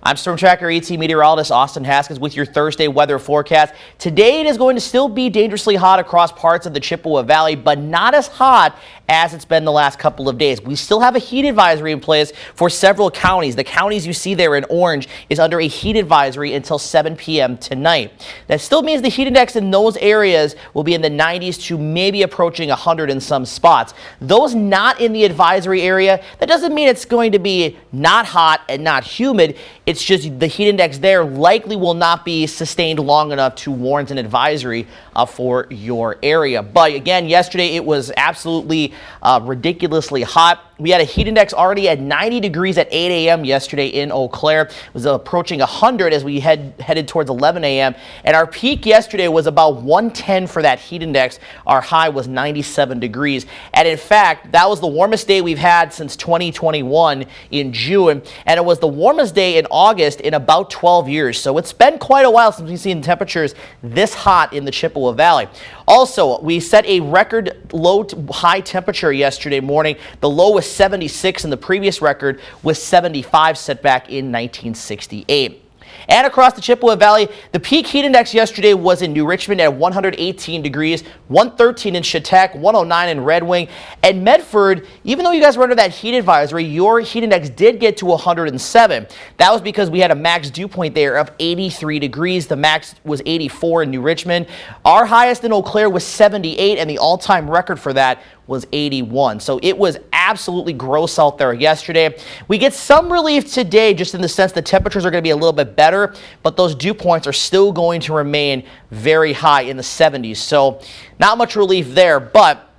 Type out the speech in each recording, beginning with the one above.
I'm Stormtracker AT meteorologist Austin Haskins with your Thursday weather forecast. Today it is going to still be dangerously hot across parts of the Chippewa Valley, but not as hot as it's been the last couple of days. We still have a heat advisory in place for several counties. The counties you see there in orange is under a heat advisory until 7 p.m. tonight. That still means the heat index in those areas will be in the 90s to maybe approaching 100 in some spots. Those not in the advisory area, that doesn't mean it's going to be not hot and not humid. It's just the heat index there likely will not be sustained long enough to warrant an advisory for your area. But again, yesterday it was absolutely ridiculously hot. We had a heat index already at 90 degrees at 8 a.m. yesterday in Eau Claire. It was approaching 100 as we headed towards 11 a.m. And our peak yesterday was about 110 for that heat index. Our high was 97 degrees. And in fact, that was the warmest day we've had since 2021 in June. And it was the warmest day in August in about 12 years. So it's been quite a while since we've seen temperatures this hot in the Chippewa Valley. Also, we set a record low to high temperature yesterday morning. The low was 76 and the previous record was 75 set back in 1968. And across the Chippewa Valley, the peak heat index yesterday was in New Richmond at 118 degrees, 113 in Chautauqua, 109 in Red Wing. And Medford, even though you guys were under that heat advisory, your heat index did get to 107. That was because we had a max dew point there of 83 degrees. The max was 84 in New Richmond. Our highest in Eau Claire was 78, and the all-time record for that was 81. So it was absolutely gross out there yesterday. We get some relief today just in the sense that temperatures are going to be a little bit better, but those dew points are still going to remain very high in the 70s. So not much relief there, but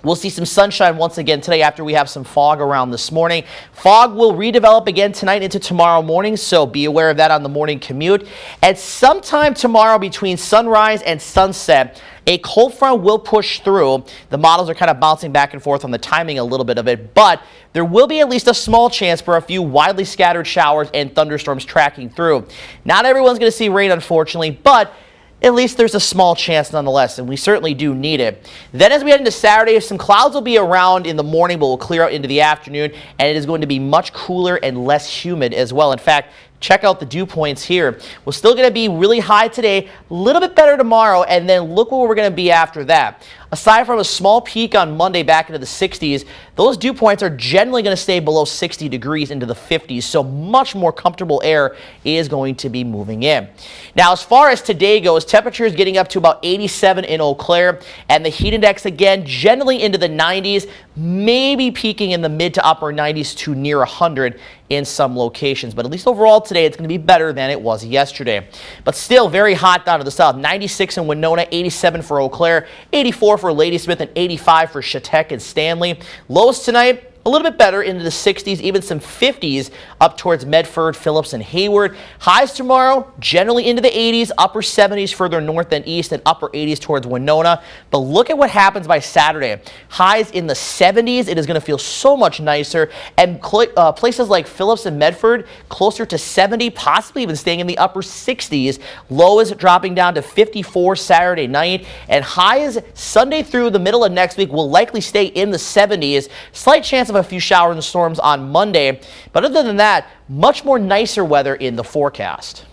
we'll see some sunshine once again today after we have some fog around this morning. Fog will redevelop again tonight into tomorrow morning, so be aware of that on the morning commute. At sometime tomorrow between sunrise and sunset, a cold front will push through. The models are kind of bouncing back and forth on the timing a little bit of it, but there will be at least a small chance for a few widely scattered showers and thunderstorms tracking through. Not everyone's going to see rain, unfortunately, but at least there's a small chance nonetheless, and we certainly do need it. Then as we head into Saturday, some clouds will be around in the morning, but will clear out into the afternoon, and it is going to be much cooler and less humid as well. In fact, check out the dew points here. We're still going to be really high today, a little bit better tomorrow, and then look where we're going to be after that. Aside from a small peak on Monday back into the 60s, those dew points are generally going to stay below 60 degrees into the 50s, so much more comfortable air is going to be moving in. Now, as far as today goes, temperatures getting up to about 87 in Eau Claire, and the heat index again generally into the 90s, maybe peaking in the mid to upper 90s to near 100 in some locations. But at least overall today, it's going to be better than it was yesterday. But still very hot down to the south. 96 in Winona, 87 for Eau Claire, 84 for Ladysmith, and 85 for Chautauqua and Stanley. Lows tonight, a little bit better into the 60s, even some 50s up towards Medford, Phillips, and Hayward. Highs tomorrow, generally into the 80s, upper 70s further north and east, and upper 80s towards Winona. But look at what happens by Saturday. Highs in the 70s. It is going to feel so much nicer. And places like Phillips and Medford, closer to 70, possibly even staying in the upper 60s. Lows dropping down to 54 Saturday night. And highs Sunday through the middle of next week will likely stay in the 70s. Slight chance of a few showers and storms on Monday, but other than that, much more nicer weather in the forecast.